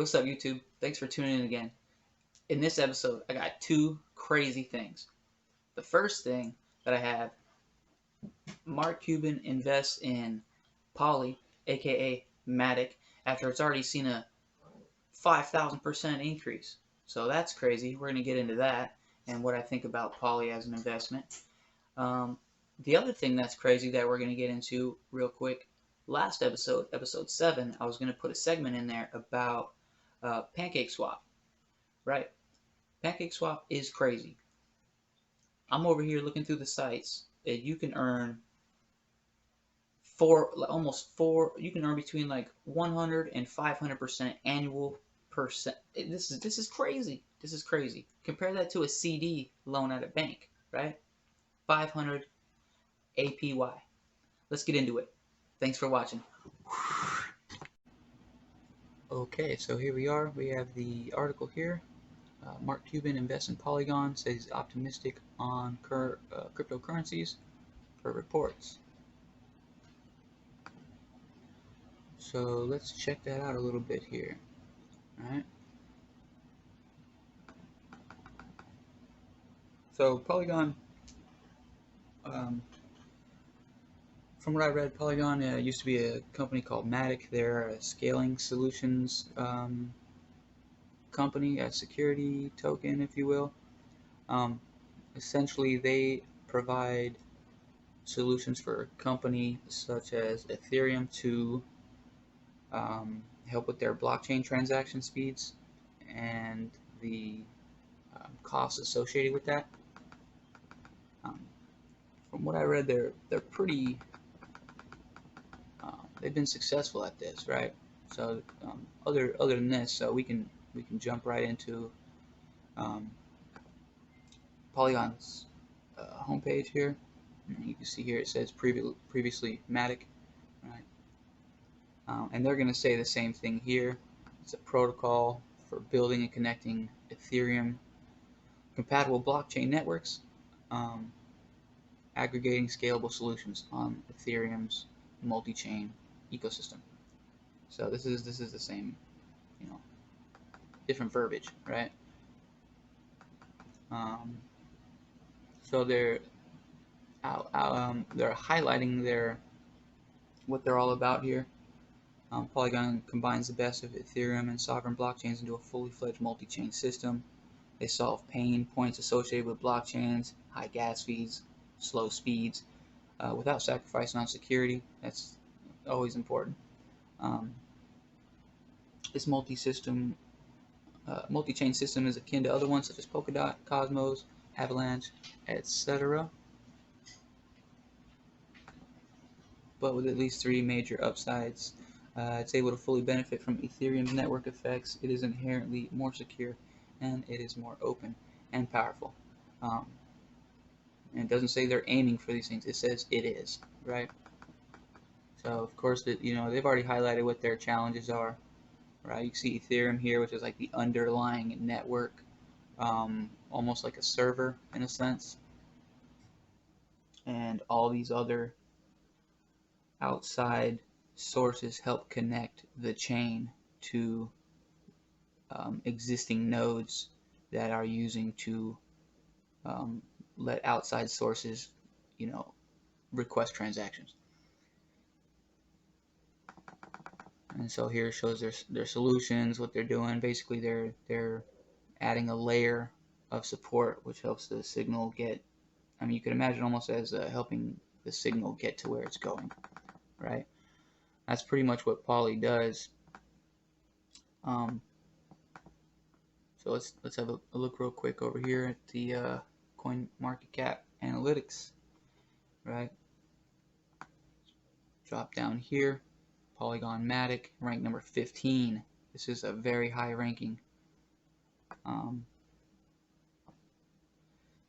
What's up, YouTube? Thanks for tuning in again. In this episode, I got two crazy things. The first thing that I have, Mark Cuban invests in Poly, aka Matic, after it's already seen a 5,000% increase. So that's crazy. We're going to get into that and what I think about Poly as an investment. The other thing that's crazy that we're going to get into real quick, last episode, episode 7, I was going to put a segment in there about Pancake Swap. Right. Pancake Swap is crazy. I'm over here looking through the sites. You can earn you can earn between like 100 and 500% annual percent. This is crazy. This is crazy. Compare that to a CD loan at a bank, right? 500 APY. Let's get into it. Thanks for watching. Okay, so here we are. We have the article here. Mark Cuban invests in Polygon, says he's optimistic on cryptocurrencies per reports. So let's check that out a little bit here. All right. So Polygon, from what I read, Polygon used to be a company called Matic. They're a scaling solutions company, a security token, if you will. Essentially, they provide solutions for companies such as Ethereum to help with their blockchain transaction speeds and the costs associated with that. From what I read, they're pretty. They've been successful at this, right? So other than this, so we can jump right into Polygon's homepage here. And you can see here it says previously Matic, right? And they're going to say the same thing here. It's a protocol for building and connecting Ethereum compatible blockchain networks, aggregating scalable solutions on Ethereum's multi-chain ecosystem. So this is the same, different verbiage, right? So they're highlighting what they're all about here. Polygon combines the best of Ethereum and sovereign blockchains into a fully fledged multi-chain system. They solve pain points associated with blockchains, high gas fees, slow speeds, without sacrificing on security. That's always important. This multi-chain system is akin to other ones such as Polkadot, Cosmos, Avalanche, etc., but with at least 3 major upsides. It's able to fully benefit from Ethereum's network effects. It is inherently more secure, and it is more open and powerful. And it doesn't say they're aiming for these things. It says it is, right? So of course, they've already highlighted what their challenges are, right? You can see Ethereum here, which is like the underlying network, almost like a server in a sense, and all these other outside sources help connect the chain to existing nodes that are using to let outside sources, request transactions. And so here it shows their solutions, what they're doing. Basically, they're adding a layer of support, which helps the signal get. You could imagine almost as helping the signal get to where it's going, right? That's pretty much what Poly does. So let's have a look real quick over here at the CoinMarketCap analytics, right? Drop down here, Polygon Matic, ranked number 15. This is a very high ranking.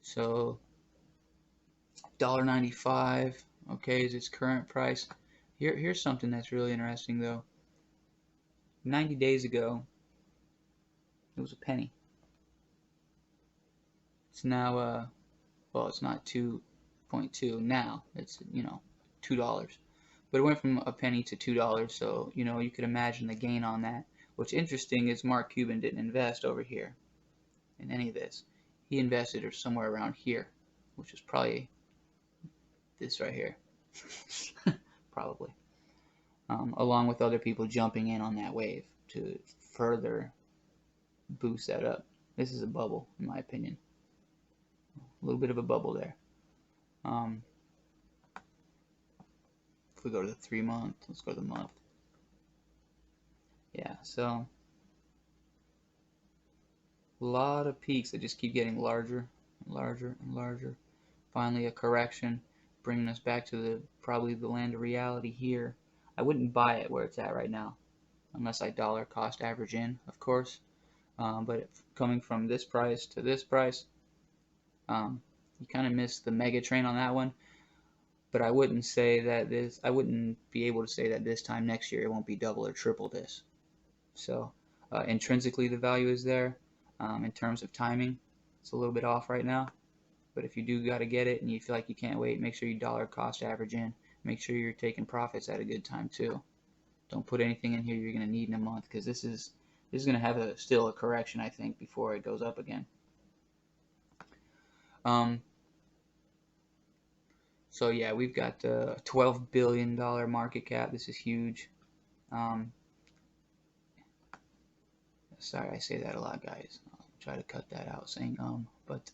So $1.95, okay, is its current price. Here's something that's really interesting though. 90 days ago, it was a penny. It's now, well, it's not 2.2 now. It's, $2. But it went from a penny to $2, so, you could imagine the gain on that. What's interesting is Mark Cuban didn't invest over here in any of this. He invested somewhere around here, which is probably this right here. Probably. Along with other people jumping in on that wave to further boost that up. This is a bubble, in my opinion. A little bit of a bubble there. If we go to the 3 month, let's go to the month. Yeah, so a lot of peaks that just keep getting larger and larger and larger. Finally, a correction, bringing us back to probably the land of reality here. I wouldn't buy it where it's at right now, unless I dollar cost average in, of course. But coming from this price to this price, you kind of missed the mega train on that one. But I wouldn't say that I wouldn't be able to say that this time next year it won't be double or triple this. So intrinsically the value is there. In terms of timing, it's a little bit off right now. But if you do got to get it and you feel like you can't wait, make sure you dollar cost average in. Make sure you're taking profits at a good time too. Don't put anything in here you're going to need in a month, because this is going to have still a correction, I think, before it goes up again. So yeah, we've got a $12 billion market cap. This is huge. Sorry, I say that a lot, guys. I'll try to cut that out saying but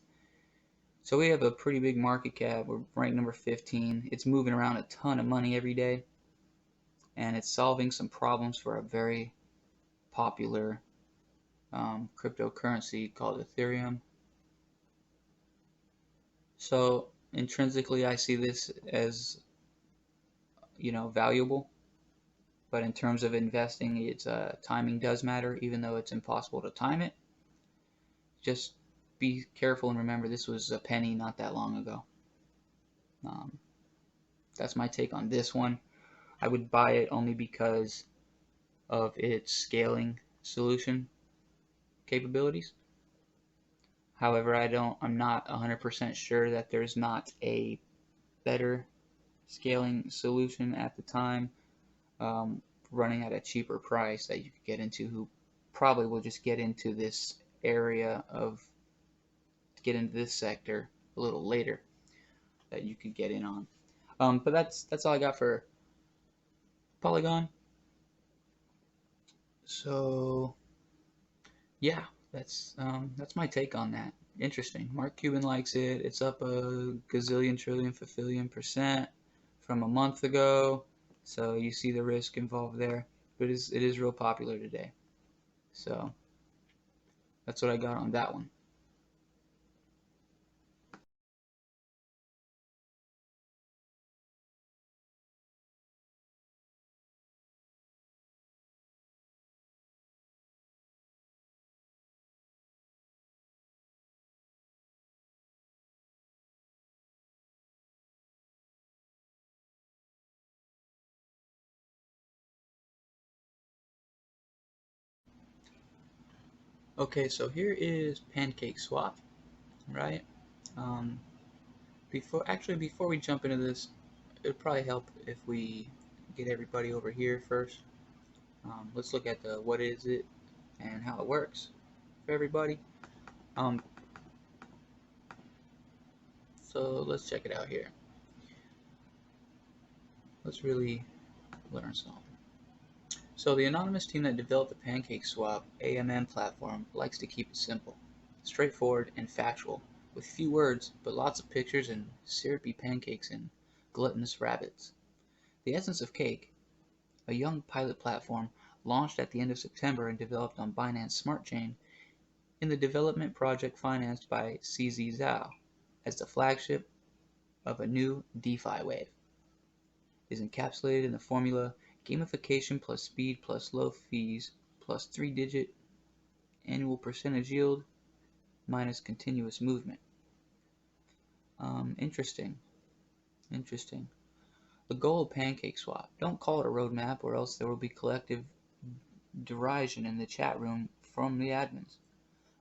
so we have a pretty big market cap. We're ranked number 15. It's moving around a ton of money every day, and it's solving some problems for a very popular cryptocurrency called Ethereum. So intrinsically, I see this as, valuable. But in terms of investing, it's timing does matter, even though it's impossible to time it. Just be careful and remember this was a penny not that long ago. That's my take on this one. I would buy it only because of its scaling solution capabilities. However, I'm not 100% sure that there's not a better scaling solution at the time, running at a cheaper price that you could get into, who probably will just get into this sector a little later that you could get in on. But that's all I got for Polygon. So yeah, that's my take on that. Interesting. Mark Cuban likes it. It's up a gazillion trillion fafillion % from a month ago. So you see the risk involved there. But it is real popular today. So that's what I got on that one. Okay, so here is Pancake swap, right? Before we jump into this, it would probably help if we get everybody over here first. Let's look at the what is it and how it works for everybody. So let's check it out here. Let's really learn something. So the anonymous team that developed the Pancake Swap AMM platform likes to keep it simple, straightforward, and factual, with few words but lots of pictures and syrupy pancakes and gluttonous rabbits. The essence of Cake, a young pilot platform launched at the end of September and developed on Binance Smart Chain, in the development project financed by CZ Zhao as the flagship of a new DeFi wave, is encapsulated in the formula gamification plus speed plus low fees plus 3-digit annual percentage yield minus continuous movement. Interesting. The goal of Pancake Swap. Don't call it a roadmap, or else there will be collective derision in the chat room from the admins.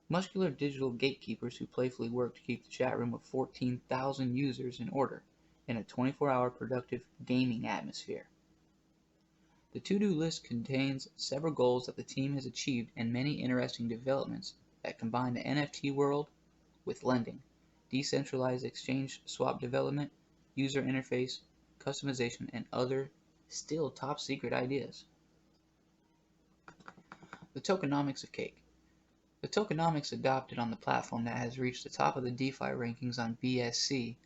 Muscular digital gatekeepers who playfully work to keep the chat room of 14,000 users in order in a 24-hour productive gaming atmosphere. The to-do list contains several goals that the team has achieved and many interesting developments that combine the NFT world with lending, decentralized exchange swap development, user interface, customization, and other still top secret ideas. The tokenomics of Cake. The tokenomics adopted on the platform that has reached the top of the DeFi rankings on BSC,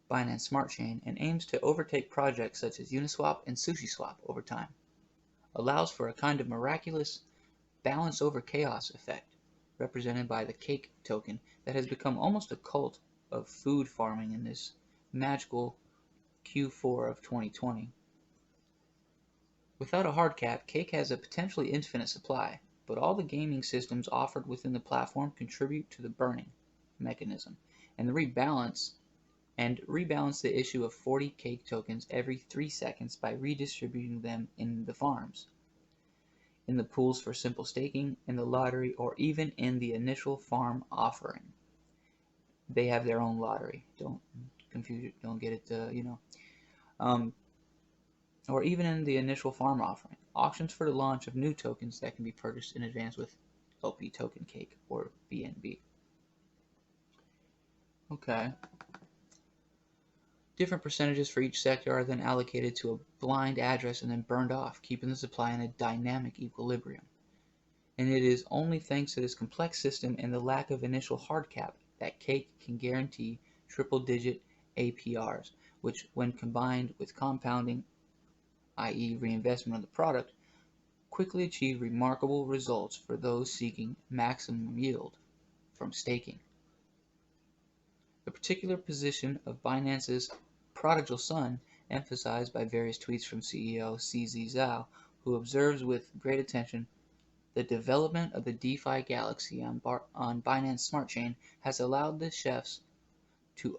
Binance Smart Chain, and aims to overtake projects such as Uniswap and SushiSwap over time, allows for a kind of miraculous balance over chaos effect, represented by the Cake token that has become almost a cult of food farming in this magical Q4 of 2020. Without a hard cap, Cake has a potentially infinite supply, but all the gaming systems offered within the platform contribute to the burning mechanism and rebalance the issue of 40 Cake tokens every 3 seconds by redistributing them in the farms, in the pools for simple staking, in the lottery, or even in the initial farm offering. They have their own lottery. Don't confuse it. Don't get it. Or even in the initial farm offering. Auctions for the launch of new tokens that can be purchased in advance with LP Token Cake or BNB. Okay. Different percentages for each sector are then allocated to a blind address and then burned off, keeping the supply in a dynamic equilibrium. And it is only thanks to this complex system and the lack of initial hard cap that Cake can guarantee triple-digit APRs, which, when combined with compounding, i.e. reinvestment of the product, quickly achieve remarkable results for those seeking maximum yield from staking. The particular position of Binance's prodigal son, emphasized by various tweets from CEO CZ Zhao, who observes with great attention, the development of the DeFi galaxy on Binance Smart Chain has allowed the chefs to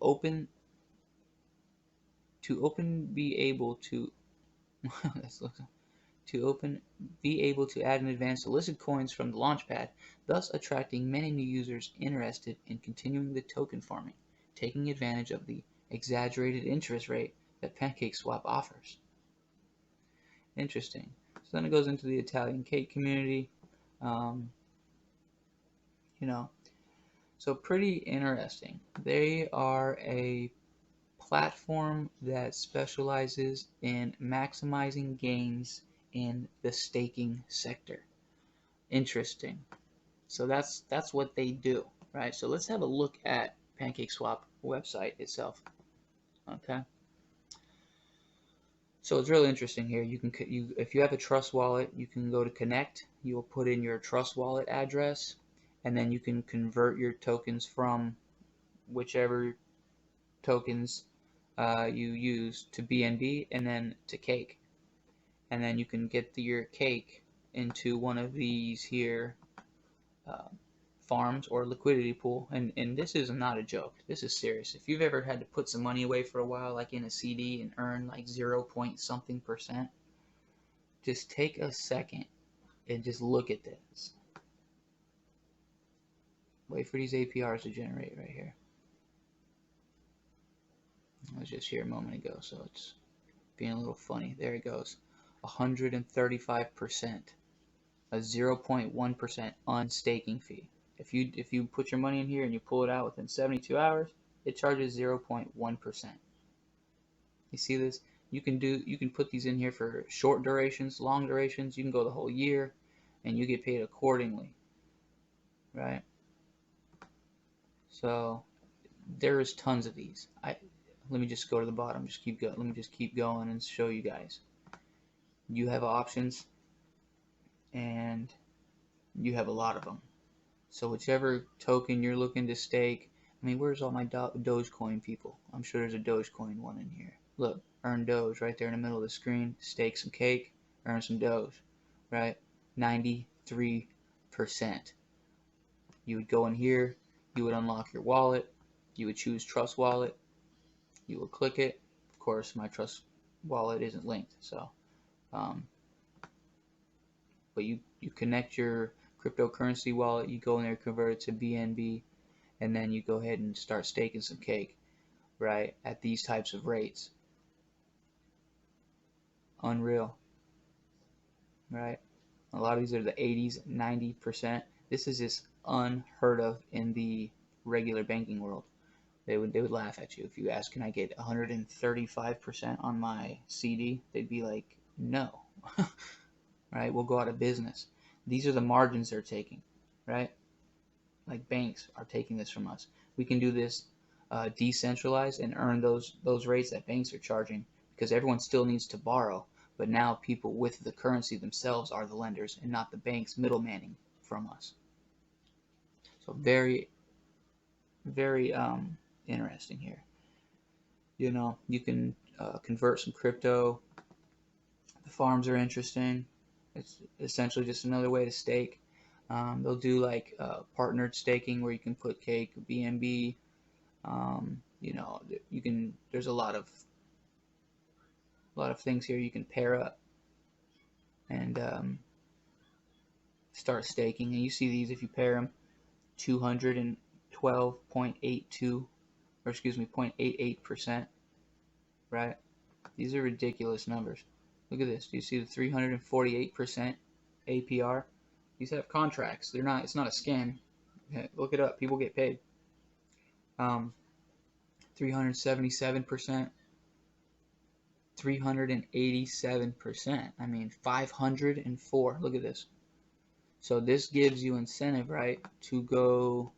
be able to add and advance illicit coins from the launchpad, thus attracting many new users interested in continuing the token farming, taking advantage of the exaggerated interest rate that Pancake Swap offers. Interesting. So then it goes into the Italian cake community. So pretty interesting. They are a platform that specializes in maximizing gains in the staking sector. Interesting. So that's what they do, right? So let's have a look at PancakeSwap website itself. Okay. So it's really interesting here. If you have a Trust wallet, you can go to connect. You will put in your Trust wallet address, and then you can convert your tokens from whichever tokens you use to BNB and then to Cake. And then you can get your Cake into one of these here farms or liquidity pool. And this is not a joke. This is serious. If you've ever had to put some money away for a while, like in a CD, and earn like 0 point something %, just take a second and just look at this. Wait for these APRs to generate right here. I was just here a moment ago, so it's being a little funny. There it goes. 135%. A 0.1% unstaking fee. If you put your money in here and you pull it out within 72 hours, it charges 0.1%. You see this? You can put these in here for short durations, long durations. You can go the whole year, and you get paid accordingly, right? So there's tons of these. Let me just go to the bottom. Let me just keep going and show you guys. You have options, and you have a lot of them. So whichever token you're looking to stake, I mean, where's all my Dogecoin people? I'm sure there's a Dogecoin one in here. Look, earn Doge right there in the middle of the screen. Stake some Cake, earn some Doge, right? 93%. You would go in here, you would unlock your wallet, you would choose Trust Wallet, you would click it. Of course, my Trust Wallet isn't linked, so but you connect your cryptocurrency wallet, you go in there, convert it to BNB, and then you go ahead and start staking some Cake, right, at these types of rates. Unreal. right? A lot of these are the 80s, 90%. This is just unheard of in the regular banking world. They would laugh at you if you ask, can I get 135% on my CD? They'd be like, no, right? We'll go out of business. These are the margins they're taking, right? Like banks are taking this from us. We can do this decentralized and earn those rates that banks are charging, because everyone still needs to borrow. But now people with the currency themselves are the lenders and not the banks middlemaning from us. So very, very interesting here. You can convert some crypto. The farms are interesting. It's essentially just another way to stake. They'll do like partnered staking where you can put Cake, BNB. You can. There's a lot of things here you can pair up and start staking. And you see these if you pair them, 212.82, or excuse me, 0.88%. Right? These are ridiculous numbers. Look at this. Do you see the 348% APR? These have contracts. They're not. It's not a scam. Look it up. People get paid. 377%. 387%. I mean, 504. Look at this. So this gives you incentive, right, to go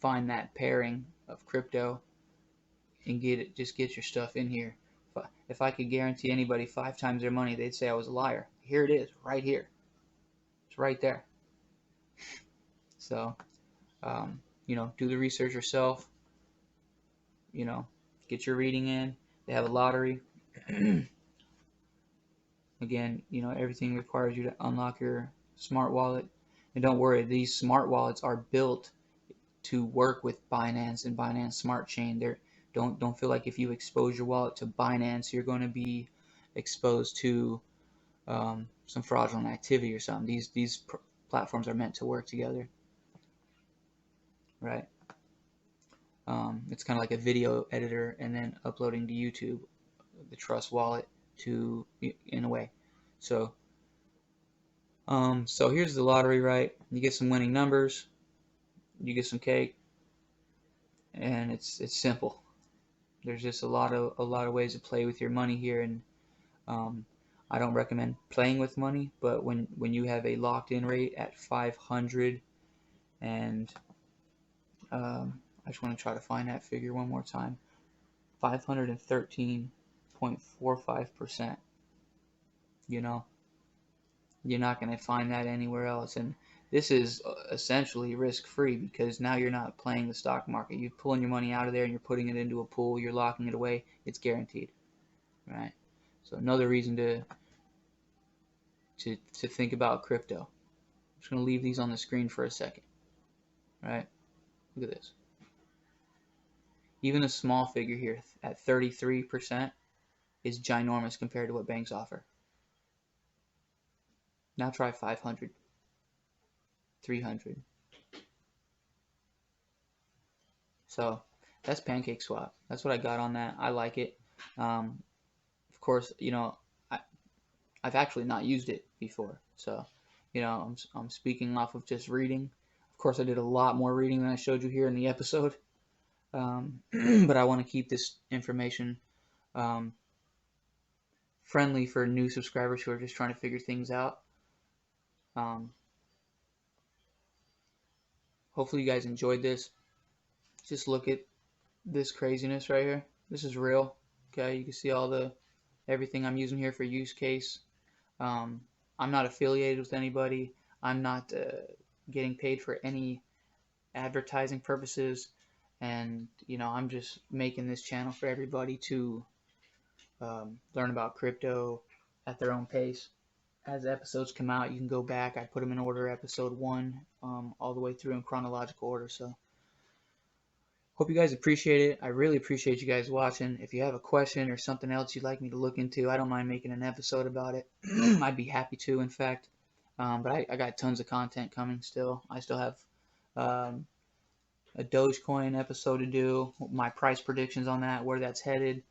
find that pairing of crypto and just get your stuff in here. If I could guarantee anybody 5 times their money, they'd say I was a liar. Here it is, right here. It's right there. So, do the research yourself. Get your reading in. They have a lottery. Again, everything requires you to unlock your smart wallet. And don't worry, these smart wallets are built to work with Binance and Binance Smart Chain. Don't feel like if you expose your wallet to Binance, you're going to be exposed to some fraudulent activity or something. These platforms are meant to work together, right? It's kind of like a video editor and then uploading to YouTube, the Trust wallet in a way. So here's the lottery, right? You get some winning numbers, you get some cake, and it's simple. There's just a lot of ways to play with your money here, and I don't recommend playing with money, but when you have a locked-in rate at 500, and I just want to try to find that figure one more time, 513.45%. You're not going to find that anywhere else, and this is essentially risk-free because now you're not playing the stock market. You're pulling your money out of there and you're putting it into a pool. You're locking it away. It's guaranteed, right? So another reason to think about crypto. I'm just going to leave these on the screen for a second, right? Look at this. Even a small figure here at 33% is ginormous compared to what banks offer. Now try 500, 300. So that's Pancake Swap. That's what I got on that. I like it. Of course, I've actually not used it before. So, I'm speaking off of just reading. Of course, I did a lot more reading than I showed you here in the episode. But I want to keep this information friendly for new subscribers who are just trying to figure things out. Hopefully you guys enjoyed this. Just look at this craziness right here. This is real. Okay, you can see everything I'm using here for use case. I'm not affiliated with anybody. I'm not getting paid for any advertising purposes, and I'm just making this channel for everybody to learn about crypto at their own pace. As episodes come out, you can go back. I put them in order, episode 1 all the way through in chronological order. So hope you guys appreciate it. I really appreciate you guys watching. If you have a question or something else you'd like me to look into, I don't mind making an episode about it. I'd be happy to, in fact. But I got tons of content coming still. I still have a Dogecoin episode to do, my price predictions on that, where that's headed,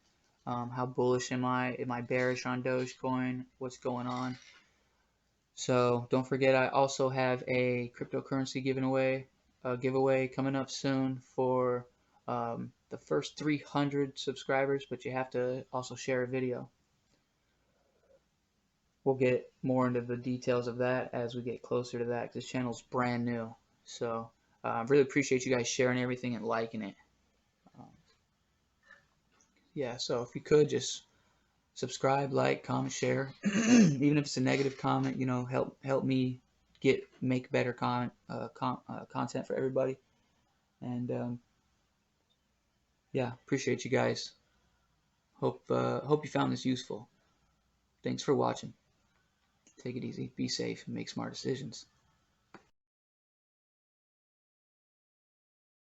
how bullish am I bearish on Dogecoin, what's going on. So don't forget, I also have a cryptocurrency giveaway coming up soon for the first 300 subscribers, but you have to also share a video. We'll get more into the details of that as we get closer to that, because this channel's brand new. So I really appreciate you guys sharing everything and liking it. Yeah, so if you could just subscribe, like, comment, share, even if it's a negative comment, you know, help me make better content for everybody. And yeah, appreciate you guys. Hope you found this useful. Thanks for watching. Take it easy, be safe, and make smart decisions.